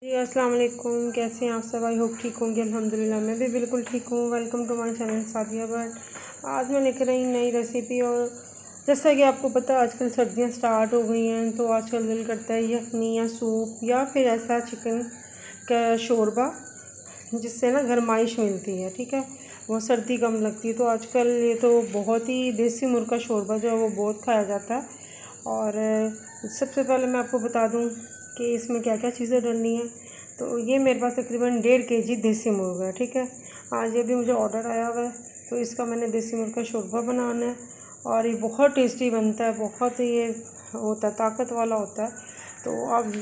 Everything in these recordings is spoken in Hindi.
जी अस्सलाम वालेकुम। कैसे हैं आप सब? आई होप ठीक होंगे। अल्हम्दुलिल्लाह मैं भी बिल्कुल ठीक हूँ। Welcome to my channel Sadia Butt. आज मैं लेकर आई नई रेसिपी। और जैसा कि आपको पता है आजकल सर्दियाँ स्टार्ट हो गई हैं, तो आजकल दिल करता है यखनी या सूप या फिर ऐसा चिकन का शोरबा जिससे ना गरमाइश मिलती है। ठीक है, वो सर्दी कम लगती है। तो आजकल ये तो बहुत ही देसी मुर्गा शोरबा जो है वो बहुत खाया जाता है। और सबसे पहले मैं आपको बता दूं कि इसमें क्या क्या चीज़ें डलनी है। तो ये मेरे पास तकरीबन 1.5 kg देसी मुर्गा है। ठीक है, आज ये भी मुझे ऑर्डर आया हुआ है, तो इसका मैंने देसी मुर्गा शोरबा बनाना है। और ये बहुत टेस्टी बनता है, बहुत ये होता है, ताकत वाला होता है। तो आप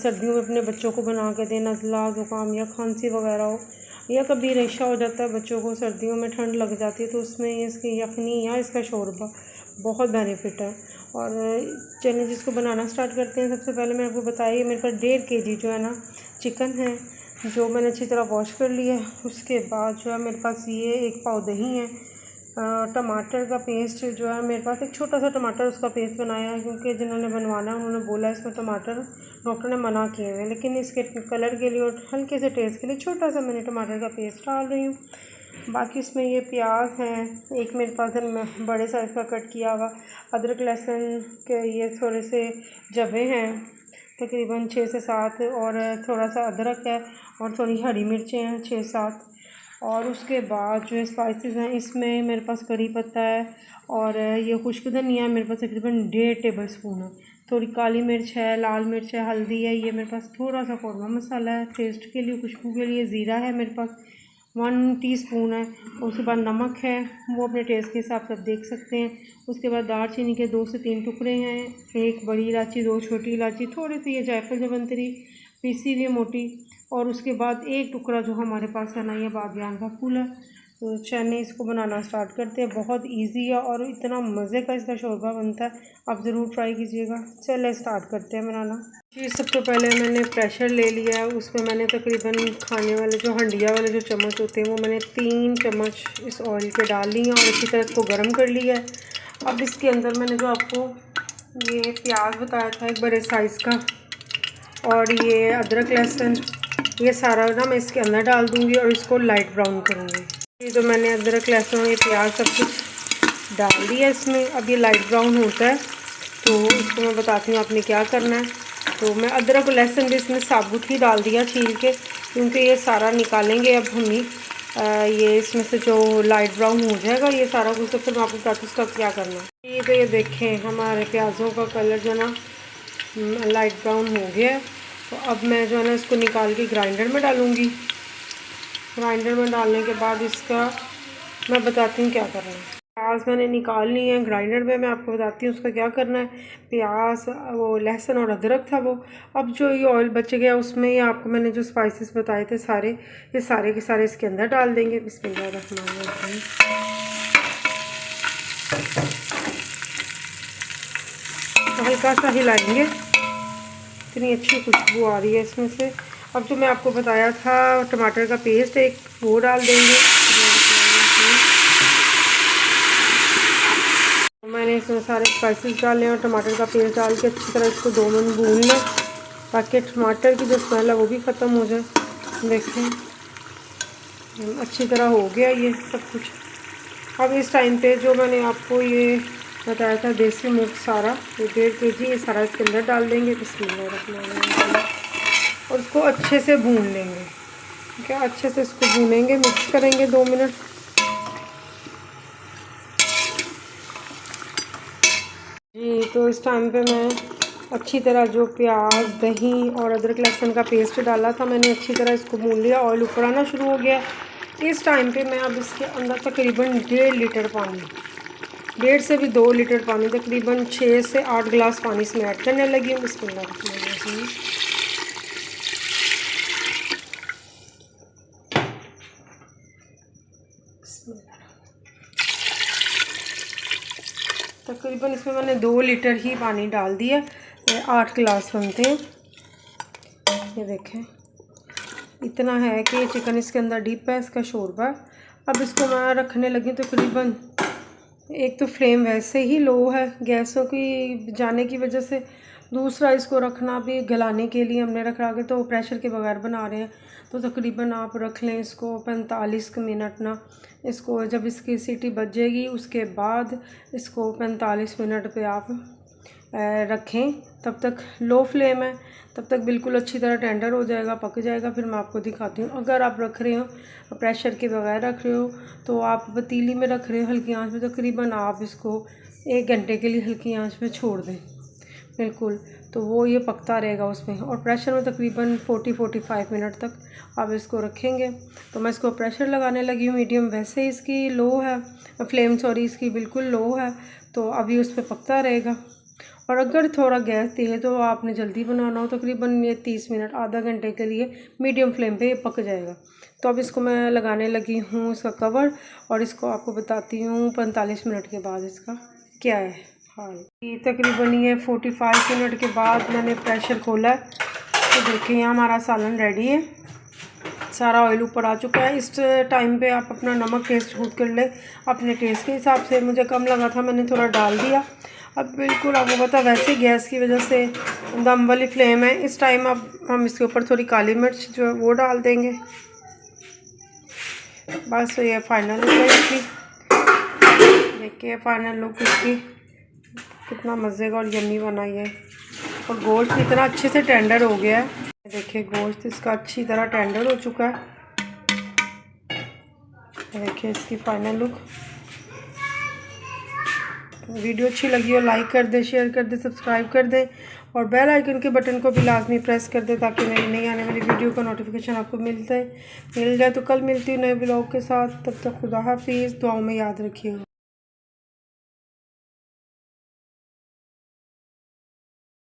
सर्दियों में अपने बच्चों को बना के दें, नज़ला ज़ुकाम या खांसी वगैरह हो, या कभी रेशा हो जाता है बच्चों को, सर्दियों में ठंड लग जाती है, तो उसमें इसकी यखनी या इसका शोरबा बहुत बेनिफिट है। और चलिए जिसको बनाना स्टार्ट करते हैं। सबसे पहले मैं आपको बताइए, मेरे पास 1.5 kg जो है ना चिकन है, जो मैंने अच्छी तरह वॉश कर लिया है। उसके बाद जो है मेरे पास ये 1 पाव दही है। टमाटर का पेस्ट जो है मेरे पास, एक छोटा सा टमाटर उसका पेस्ट बनाया है, क्योंकि जिन्होंने बनवाना है उन्होंने बोला इसमें टमाटर डॉक्टर ने मना किए हुए हैं, लेकिन इसके कलर के लिए और हल्के से टेस्ट के लिए छोटा सा मैंने टमाटर का पेस्ट डाल रही हूँ। बाकी इसमें ये प्याज हैं, एक मेरे पास बड़े साइज़ का कट किया हुआ। अदरक लहसुन के ये थोड़े से जवे हैं, तकरीबन 6 से 7, और थोड़ा सा अदरक है, और थोड़ी हरी मिर्चें हैं 6-7। और उसके बाद जो स्पाइसेस हैं, इसमें मेरे पास करी पत्ता है, और ये खुश्क धनिया है मेरे पास तकरीबन 1.5 टेबल स्पून है। थोड़ी काली मिर्च है, लाल मिर्च है, हल्दी है, ये मेरे पास थोड़ा सा कौरमा मसाला है टेस्ट के लिए, खुशबू के लिए। ज़ीरा है मेरे पास 1 टीस्पून है। उसके बाद नमक है, वो अपने टेस्ट के हिसाब से आप देख सकते हैं। उसके बाद दालचीनी के 2 से 3 टुकड़े हैं, 1 बड़ी इलायची, 2 छोटी इलायची, थोड़ी सी ये जायफल जवंतरी पीसी हुई मोटी, और उसके बाद 1 टुकड़ा जो हमारे पास है ना, ये बादियान का फूल है। तो चलिए इसको बनाना स्टार्ट करते हैं। बहुत इजी है और इतना मज़े का इसका शोरबा बनता है, आप ज़रूर ट्राई कीजिएगा। चलिए स्टार्ट करते हैं बनाना। जी सबसे पहले मैंने प्रेशर ले लिया है, उसमें मैंने तकरीबन खाने वाले जो हंडिया वाले जो चम्मच होते हैं वो मैंने 3 चम्मच इस ऑयल के डाल लिए और अच्छी तरह इसको गर्म कर लिया है। अब इसके अंदर मैंने जो आपको ये प्याज बताया था एक बड़े साइज़ का, और ये अदरक लहसुन, ये सारा ना मैं इसके अंदर डाल दूँगी और इसको लाइट ब्राउन करूँगी। ये तो मैंने अदरक लहसुन और ये प्याज सब कुछ डाल दिया इसमें। अब ये लाइट ब्राउन होता है तो इसको मैं बताती हूँ आपने क्या करना है। तो मैं अदरक लहसुन भी इसमें साबुत ही डाल दिया छील के, क्योंकि ये सारा निकालेंगे अब हम ही। ये इसमें से जो लाइट ब्राउन हो जाएगा ये सारा कुछ, तो फिर मैं आपको बताती हूँ उसका क्या करना है। ये तो ये देखें हमारे प्याज़ों का कलर जो ना लाइट ब्राउन हो गया है। तो अब मैं जो है ना इसको निकाल के ग्राइंडर में डालूँगी। ग्राइंडर में डालने के बाद इसका मैं बताती हूँ क्या करना है। प्याज मैंने निकाल ली है ग्राइंडर में, मैं आपको बताती हूँ उसका क्या करना है। प्याज, वो लहसुन और अदरक था वो। अब जो ये ऑयल बच गया उसमें ये आपको मैंने जो स्पाइसेस बताए थे सारे, ये सारे के सारे इसके अंदर डाल देंगे। बिस्मिल्लाहिर्रहमानिर्रहीम। हल्का सा हिलाएंगे, इतनी अच्छी खुशबू आ रही है इसमें से। अब जो मैं आपको बताया था टमाटर का पेस्ट एक, वो डाल देंगे। मैंने इसमें सारे स्पाइसेस डाले और टमाटर का पेस्ट डाल के अच्छी तरह इसको 2 मिनट भून लें, ताकि टमाटर की जो स्मेल है वो भी ख़त्म हो जाए। देखें अच्छी तरह हो गया ये सब कुछ। अब इस टाइम पे जो मैंने आपको ये बताया था देसी मुर्ग सारा, ये 1.5 kg, ये सारा इसके अंदर डाल देंगे। बिस्मिल्लाह, और इसको अच्छे से भून लेंगे। ठीक है, अच्छे से इसको भूनेंगे, मिक्स करेंगे 2 मिनट। जी तो इस टाइम पे मैं अच्छी तरह जो प्याज, दही और अदरक लहसुन का पेस्ट डाला था, मैंने अच्छी तरह इसको भून लिया। ऑयल ऊपर आना शुरू हो गया। इस टाइम पे मैं अब इसके अंदर तकरीबन 1.5 लीटर पानी, 1.5 से भी 2 लीटर पानी, तकरीबन 6 से 8 गिलास पानी इसमें ऐड करने लगी हूँ। बिस्मिल्लाह। तकरीबन इसमें मैंने 2 लीटर ही पानी डाल दिया, 8 गिलास बनते हैं। ये देखें इतना है कि ये चिकन इसके अंदर डीप है, इसका शोरबा। अब इसको मैं रखने लगी तकरीबन, एक तो फ्लेम वैसे ही लो है गैसों की जाने की वजह से, दूसरा इसको रखना भी गलाने के लिए हमने रखा के, तो प्रेशर के बगैर बना रहे हैं, तो तकरीबन आप रख लें इसको 45 मिनट ना। इसको जब इसकी सीटी बज जाएगी उसके बाद इसको 45 मिनट पे आप रखें। तब तक लो फ्लेम है, तब तक बिल्कुल अच्छी तरह टेंडर हो जाएगा, पक जाएगा। फिर मैं आपको दिखाती हूँ। अगर आप रख रहे हो प्रेशर के बगैर रख रहे हो तो आप पतीली में रख रहे हो हल्की आंच में, तकरीबन आप इसको 1 घंटे के लिए हल्की आंच में छोड़ दें बिल्कुल, तो वो ये पकता रहेगा उसमें। और प्रेशर में तकरीबन 40-45 मिनट तक आप इसको रखेंगे। तो मैं इसको प्रेशर लगाने लगी हूँ मीडियम, वैसे इसकी लो है फ्लेम, सॉरी इसकी बिल्कुल लो है, तो अभी उस पर पकता रहेगा। और अगर थोड़ा गैस तेज़ तो आपने जल्दी बनाना हो, तकरीबन ये 30 मिनट आधा घंटे के लिए मीडियम फ्लेम पे ये पक जाएगा। तो अब इसको मैं लगाने लगी हूँ इसका कवर, और इसको आपको बताती हूँ 45 मिनट के बाद इसका क्या है हाल। तकरीबन ये 45 मिनट के बाद मैंने प्रेशर खोला है, तो देखिए यहाँ हमारा सालन रेडी है, सारा ऑयल ऊपर आ चुका है। इस टाइम पे आप अपना नमक टेस्ट खुद कर ले अपने टेस्ट के हिसाब से। मुझे कम लगा था, मैंने थोड़ा डाल दिया। अब बिल्कुल आपको पता वैसे गैस की वजह से दम वाली फ्लेम है। इस टाइम अब हम इसके ऊपर थोड़ी काली मिर्च जो है वो डाल देंगे। बस ये फाइनल लुक है इसकी, देखिए फाइनल लुक इसकी कितना मज़े का और यम्मी बनाई है। और गोश्त इतना अच्छे से टेंडर हो गया है, देखिए गोश्त इसका अच्छी तरह टेंडर हो चुका है। देखिए इसकी फाइनल लुक। वीडियो अच्छी लगी हो लाइक कर दे, शेयर कर दे, सब्सक्राइब कर दे, और बेल आइकन के बटन को भी लाजमी प्रेस कर दे ताकि मेरी नई आने वाली वीडियो का नोटिफिकेशन आपको मिल जाए। तो कल मिलती हूँ नए ब्लॉग के साथ। तब तक खुदा हाफिज़, दुआओं में याद रखिएगा।